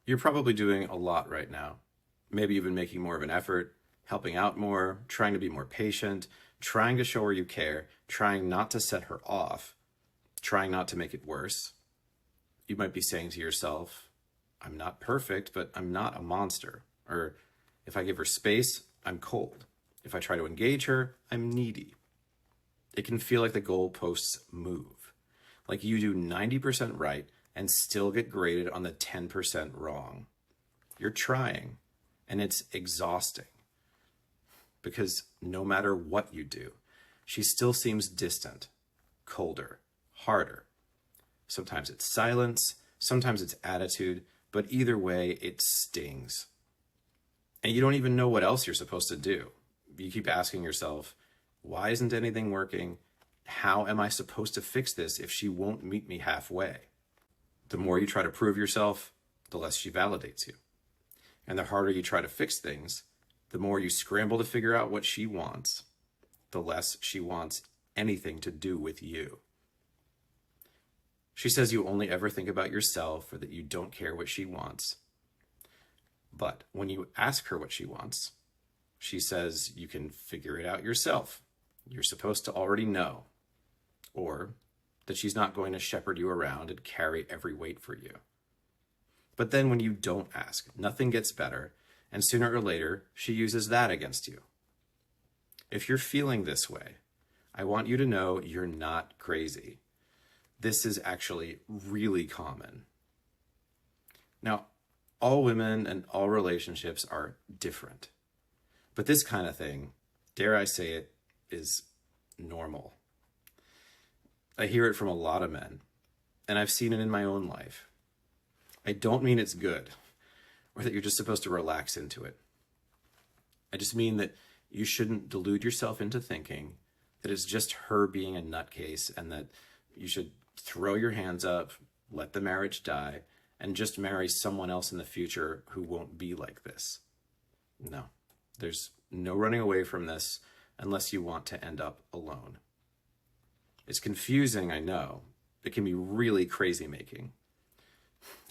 You're probably doing a lot right now. Maybe you've been making more of an effort, helping out more, trying to be more patient, trying to show her you care, trying not to set her off, trying not to make it worse. You might be saying to yourself, I'm not perfect, but I'm not a monster. Or if I give her space, I'm cold. If I try to engage her, I'm needy. It can feel like the goalposts move, like you do 90% right and still get graded on the 10% wrong. You're trying, and it's exhausting because no matter what you do, she still seems distant, colder, harder. Sometimes it's silence, sometimes it's attitude, but either way, it stings. And you don't even know what else you're supposed to do. You keep asking yourself, why isn't anything working? How am I supposed to fix this if she won't meet me halfway? The more you try to prove yourself, the less she validates you. And the harder you try to fix things, the more you scramble to figure out what she wants, the less she wants anything to do with you. She says you only ever think about yourself or that you don't care what she wants. But when you ask her what she wants, she says you can figure it out yourself. You're supposed to already know. Or that she's not going to shepherd you around and carry every weight for you. But then when you don't ask, nothing gets better, and sooner or later, she uses that against you. If you're feeling this way, I want you to know you're not crazy. This is actually really common. Now, all women and all relationships are different. But this kind of thing, dare I say it, is normal. I hear it from a lot of men, and I've seen it in my own life. I don't mean it's good, or that you're just supposed to relax into it. I just mean that you shouldn't delude yourself into thinking that it's just her being a nutcase and that you should throw your hands up, let the marriage die, and just marry someone else in the future who won't be like this. No, there's no running away from this unless you want to end up alone. It's confusing, I know. It can be really crazy making.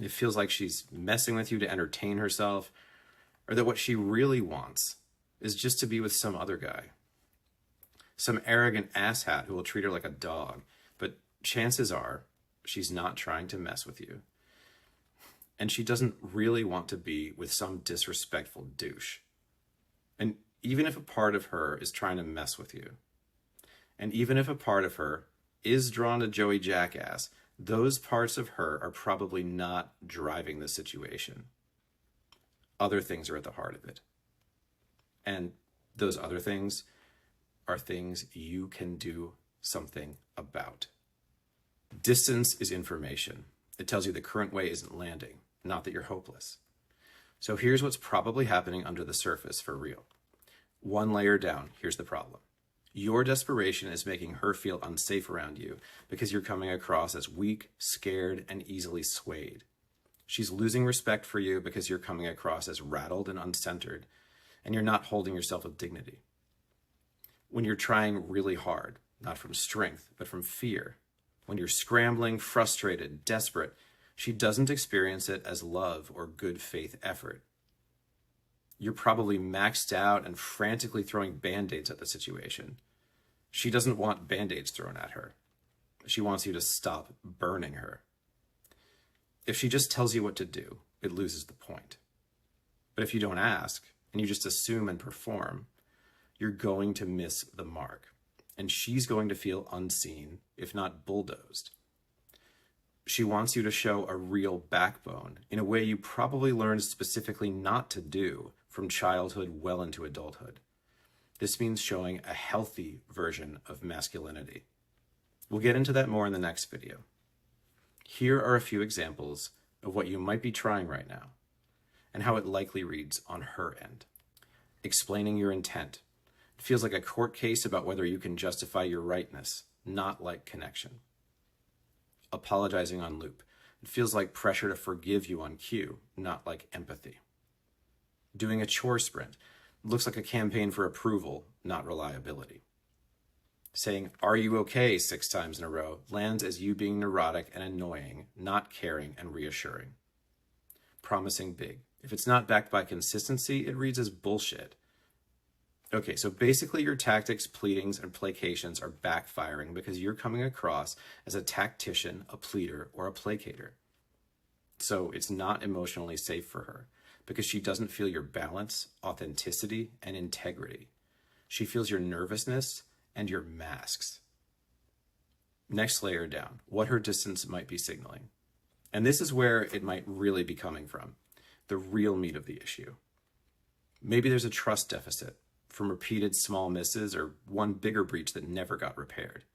It feels like she's messing with you to entertain herself, or that what she really wants is just to be with some other guy. Some arrogant asshat who will treat her like a dog, but chances are she's not trying to mess with you. And she doesn't really want to be with some disrespectful douche. And even if a part of her is trying to mess with you, and even if a part of her is drawn to Joey Jackass, those parts of her are probably not driving the situation. Other things are at the heart of it. And those other things are things you can do something about. Distance is information. It tells you the current way isn't landing, not that you're hopeless. So here's what's probably happening under the surface for real. One layer down, here's the problem. Your desperation is making her feel unsafe around you because you're coming across as weak, scared, and easily swayed. She's losing respect for you because you're coming across as rattled and uncentered, and you're not holding yourself with dignity. When you're trying really hard, not from strength, but from fear, when you're scrambling, frustrated, desperate, she doesn't experience it as love or good faith effort. You're probably maxed out and frantically throwing band-aids at the situation. She doesn't want band-aids thrown at her. She wants you to stop burning her. If she just tells you what to do, it loses the point. But if you don't ask, and you just assume and perform, you're going to miss the mark. And she's going to feel unseen, if not bulldozed. She wants you to show a real backbone in a way you probably learned specifically not to do from childhood well into adulthood. This means showing a healthy version of masculinity. We'll get into that more in the next video. Here are a few examples of what you might be trying right now and how it likely reads on her end. Explaining your intent. It feels like a court case about whether you can justify your rightness, not like connection. Apologizing on loop. It feels like pressure to forgive you on cue, not like empathy. Doing a chore sprint. It looks like a campaign for approval, not reliability. Saying, "Are you okay?" 6 times in a row lands as you being neurotic and annoying, not caring and reassuring. promising big. If it's not backed by consistency, it reads as bullshit. Okay, so basically your tactics, pleadings, and placations are backfiring because you're coming across as a tactician, a pleader, or a placator. So it's not emotionally safe for her because she doesn't feel your balance, authenticity, and integrity. She feels your nervousness and your masks. Next layer down, what her distance might be signaling. And this is where it might really be coming from, the real meat of the issue. Maybe there's a trust deficit from repeated small misses or one bigger breach that never got repaired.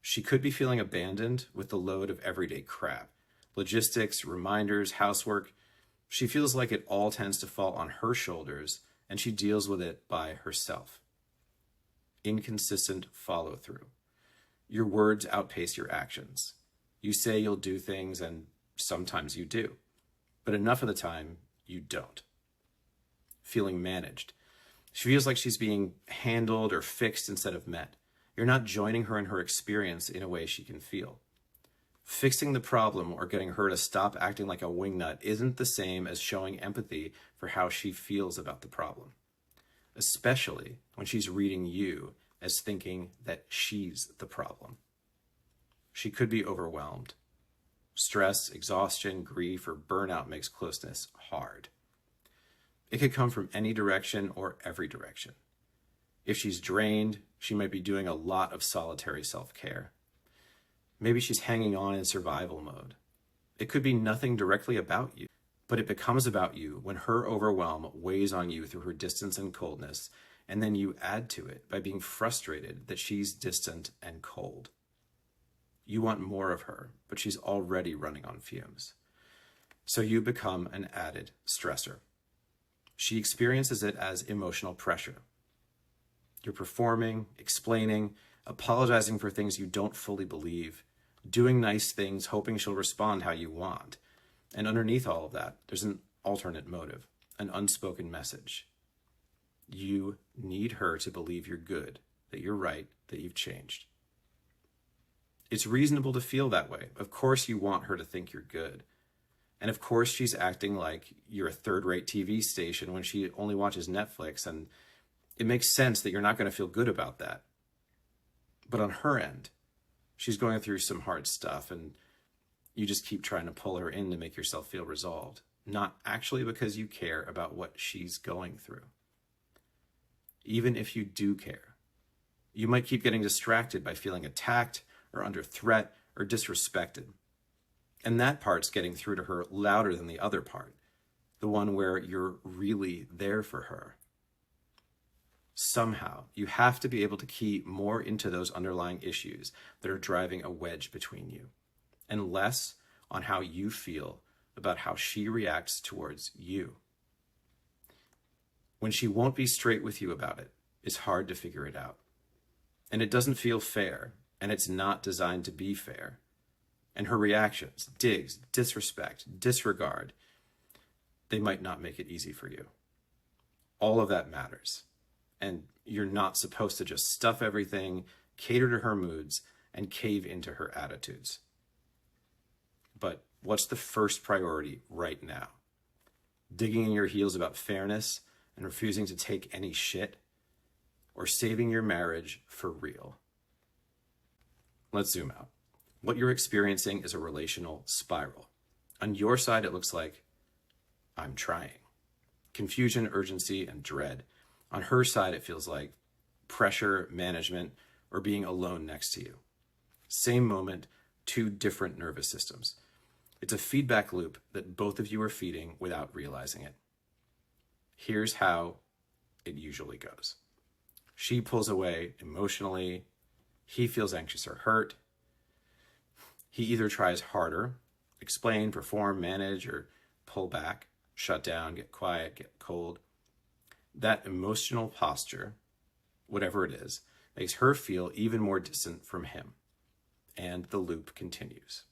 She could be feeling abandoned with the load of everyday crap, logistics, reminders, housework. She feels like it all tends to fall on her shoulders and she deals with it by herself. Inconsistent follow through. Your words outpace your actions. You say you'll do things and sometimes you do, but enough of the time you don't. Feeling managed. She feels like she's being handled or fixed instead of met. You're not joining her in her experience in a way she can feel. Fixing the problem or getting her to stop acting like a wingnut isn't the same as showing empathy for how she feels about the problem, especially when she's reading you as thinking that she's the problem. She could be overwhelmed. Stress, exhaustion, grief, or burnout makes closeness hard. It could come from any direction or every direction. If she's drained, she might be doing a lot of solitary self-care. Maybe she's hanging on in survival mode. It could be nothing directly about you, but it becomes about you when her overwhelm weighs on you through her distance and coldness, and then you add to it by being frustrated that she's distant and cold. You want more of her, but she's already running on fumes. So you become an added stressor. She experiences it as emotional pressure. You're performing, explaining, apologizing for things you don't fully believe, doing nice things, hoping she'll respond how you want. And underneath all of that, there's an alternate motive, an unspoken message. You need her to believe you're good, that you're right, that you've changed. It's reasonable to feel that way. Of course you want her to think you're good. And of course she's acting like you're a third-rate TV station when she only watches Netflix, and it makes sense that you're not going to feel good about that. But on her end, she's going through some hard stuff, and you just keep trying to pull her in to make yourself feel resolved, not actually because you care about what she's going through. Even if you do care, you might keep getting distracted by feeling attacked or under threat or disrespected. And that part's getting through to her louder than the other part, the one where you're really there for her. Somehow, you have to be able to key more into those underlying issues that are driving a wedge between you, and less on how you feel about how she reacts towards you. When she won't be straight with you about it, it's hard to figure it out. And it doesn't feel fair, and it's not designed to be fair. And her reactions, digs, disrespect, disregard, they might not make it easy for you. All of that matters. And you're not supposed to just stuff everything, cater to her moods, and cave into her attitudes. But what's the first priority right now? Digging in your heels about fairness and refusing to take any shit? Or saving your marriage for real? Let's zoom out. What you're experiencing is a relational spiral. On your side, it looks like, I'm trying. Confusion, urgency, and dread. On her side, it feels like pressure, management, or being alone next to you. Same moment, two different nervous systems. It's a feedback loop that both of you are feeding without realizing it. Here's how it usually goes. She pulls away emotionally. He feels anxious or hurt. He either tries harder, explain, perform, manage, or pull back, shut down, get quiet, get cold. That emotional posture, whatever it is, makes her feel even more distant from him. And the loop continues.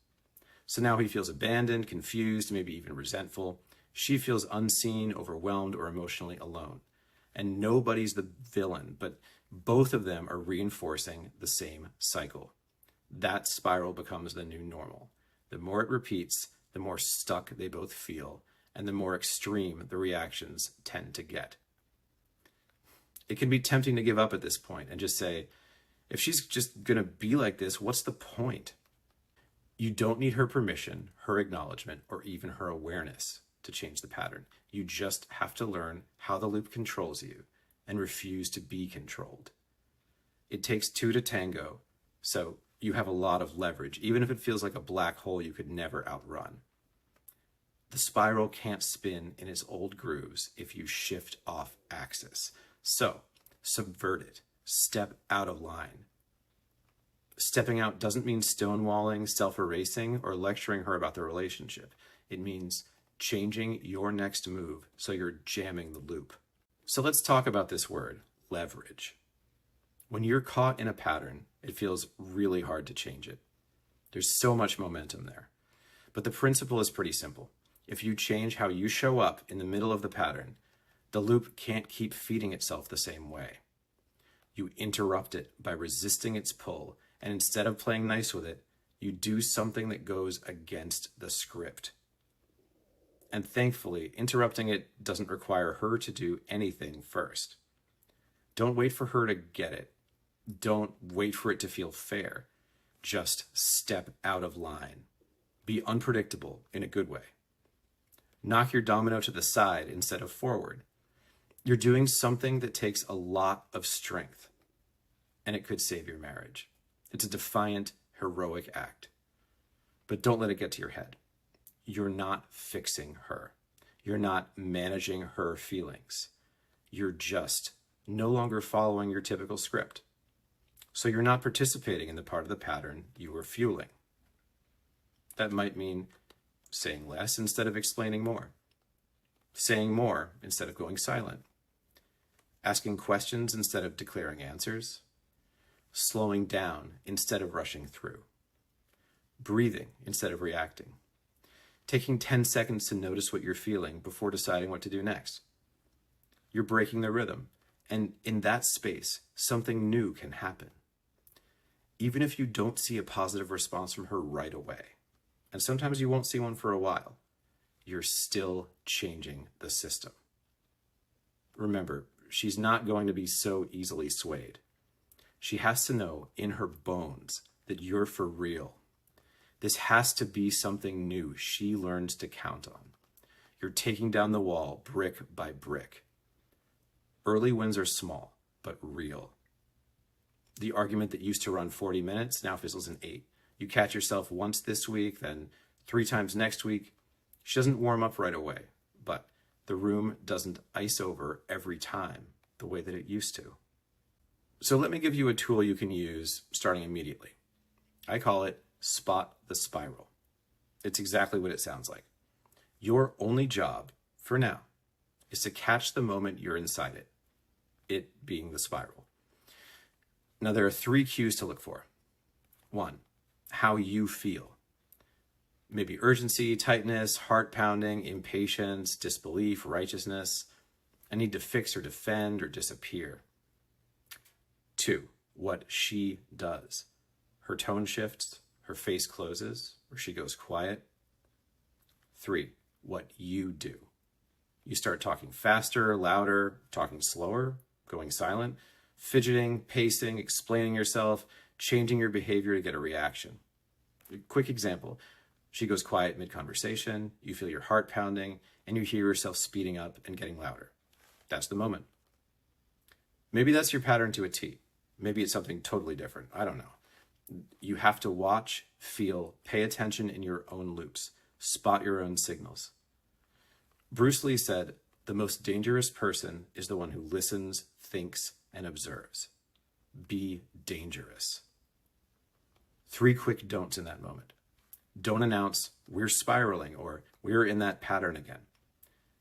So now he feels abandoned, confused, maybe even resentful. She feels unseen, overwhelmed, or emotionally alone. And nobody's the villain, but both of them are reinforcing the same cycle. That spiral becomes the new normal. The more it repeats, the more stuck they both feel, and the more extreme the reactions tend to get. It can be tempting to give up at this point and just say, if she's just going to be like this, what's the point? You don't need her permission, her acknowledgement, or even her awareness to change the pattern. You just have to learn how the loop controls you and refuse to be controlled. It takes two to tango, so you have a lot of leverage, even if it feels like a black hole you could never outrun. The spiral can't spin in its old grooves if you shift off axis. So, subvert it. Step out of line. Stepping out doesn't mean stonewalling, self-erasing, or lecturing her about the relationship. It means changing your next move so you're jamming the loop. So let's talk about this word, leverage. When you're caught in a pattern, it feels really hard to change it. There's so much momentum there. But the principle is pretty simple. If you change how you show up in the middle of the pattern, the loop can't keep feeding itself the same way. You interrupt it by resisting its pull, and instead of playing nice with it, you do something that goes against the script. And thankfully, interrupting it doesn't require her to do anything first. Don't wait for her to get it. Don't wait for it to feel fair. Just step out of line. Be unpredictable in a good way. Knock your domino to the side instead of forward. You're doing something that takes a lot of strength, and it could save your marriage. It's a defiant, heroic act. But don't let it get to your head. You're not fixing her. You're not managing her feelings. You're just no longer following your typical script. So you're not participating in the part of the pattern you were fueling. That might mean saying less instead of explaining more. Saying more instead of going silent. Asking questions instead of declaring answers. Slowing down instead of rushing through. Breathing instead of reacting. Taking 10 seconds to notice what you're feeling before deciding what to do next. You're breaking the rhythm, and in that space, something new can happen. Even if you don't see a positive response from her right away, and sometimes you won't see one for a while, you're still changing the system. Remember, she's not going to be so easily swayed. She has to know in her bones that you're for real. This has to be something new she learns to count on. You're taking down the wall brick by brick. Early wins are small, but real. The argument that used to run 40 minutes now fizzles in 8. You catch yourself once this week, then 3 times next week. She doesn't warm up right away, but the room doesn't ice over every time the way that it used to. So let me give you a tool you can use starting immediately. I call it Spot the Spiral. It's exactly what it sounds like. Your only job, for now, is to catch the moment you're inside it being the spiral. Now, there are 3 cues to look for. 1, how you feel. Maybe urgency, tightness, heart pounding, impatience, disbelief, righteousness. I need to fix or defend or disappear. 2, what she does. Her tone shifts, her face closes, or she goes quiet. 3, what you do. You start talking faster, louder, talking slower, going silent, fidgeting, pacing, explaining yourself, changing your behavior to get a reaction. A quick example. She goes quiet mid-conversation, you feel your heart pounding, and you hear yourself speeding up and getting louder. That's the moment. Maybe that's your pattern to a T. Maybe it's something totally different. I don't know. You have to watch, feel, pay attention in your own loops. Spot your own signals. Bruce Lee said, the most dangerous person is the one who listens, thinks, and observes. Be dangerous. 3 quick don'ts in that moment. Don't announce, we're spiraling, or we're in that pattern again.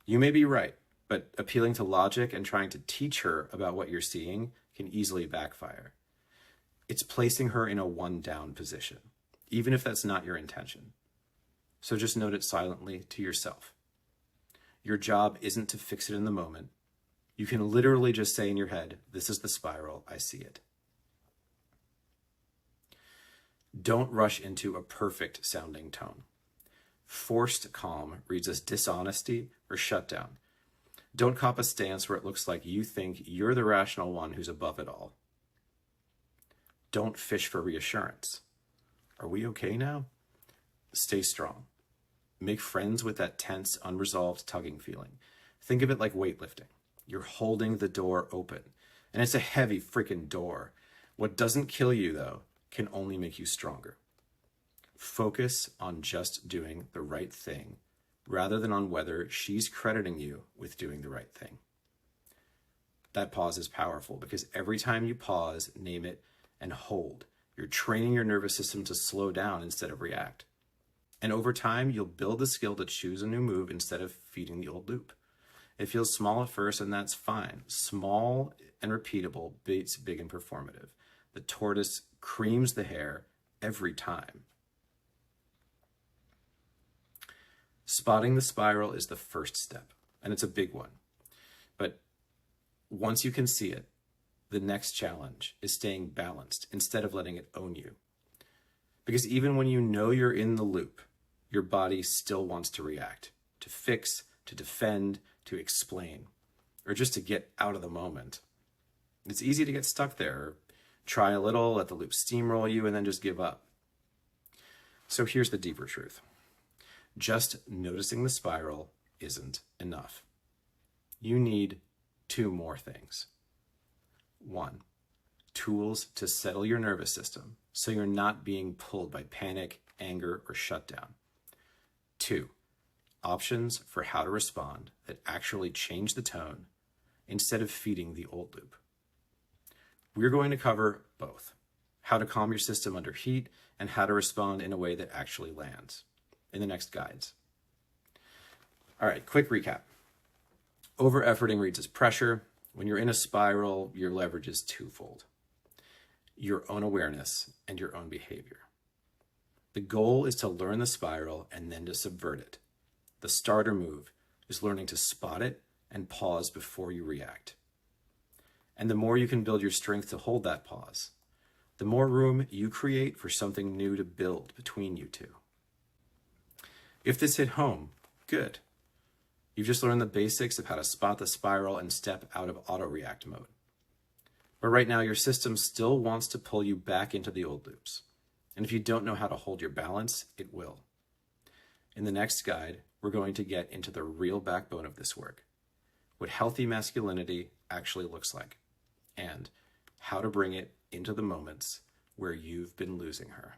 You may be right, but appealing to logic and trying to teach her about what you're seeing can easily backfire. It's placing her in a one-down position, even if that's not your intention. So just note it silently to yourself. Your job isn't to fix it in the moment. You can literally just say in your head, this is the spiral, I see it. Don't rush into a perfect sounding tone. Forced calm reads as dishonesty or shutdown. Don't cop a stance where it looks like you think you're the rational one who's above it all. Don't fish for reassurance. Are we okay now? Stay strong. Make friends with that tense, unresolved tugging feeling. Think of it like weightlifting. You're holding the door open, and it's a heavy freaking door. What doesn't kill you, though, can only make you stronger. Focus on just doing the right thing, rather than on whether she's crediting you with doing the right thing. That pause is powerful because every time you pause, name it, and hold, you're training your nervous system to slow down instead of react. And over time, you'll build the skill to choose a new move instead of feeding the old loop. It feels small at first, and that's fine. Small and repeatable beats big and performative. The tortoise creams the hare every time. Spotting the spiral is the first step, and it's a big one. But once you can see it, the next challenge is staying balanced instead of letting it own you. Because even when you know you're in the loop, your body still wants to react, to fix, to defend, to explain, or just to get out of the moment. It's easy to get stuck there. Try a little, let the loop steamroll you, and then just give up. So here's the deeper truth. Just noticing the spiral isn't enough. You need two more things. 1, tools to settle your nervous system so you're not being pulled by panic, anger, or shutdown. 2, options for how to respond that actually change the tone instead of feeding the old loop. We're going to cover both: how to calm your system under heat and how to respond in a way that actually lands in the next guides. All right, quick recap. Over-efforting reads as pressure. When you're in a spiral, your leverage is twofold: your own awareness and your own behavior. The goal is to learn the spiral and then to subvert it. The starter move is learning to spot it and pause before you react. And the more you can build your strength to hold that pause, the more room you create for something new to build between you two. If this hit home, good. You've just learned the basics of how to spot the spiral and step out of auto-react mode. But right now, your system still wants to pull you back into the old loops. And if you don't know how to hold your balance, it will. In the next guide, we're going to get into the real backbone of this work: what healthy masculinity actually looks like, and how to bring it into the moments where you've been losing her.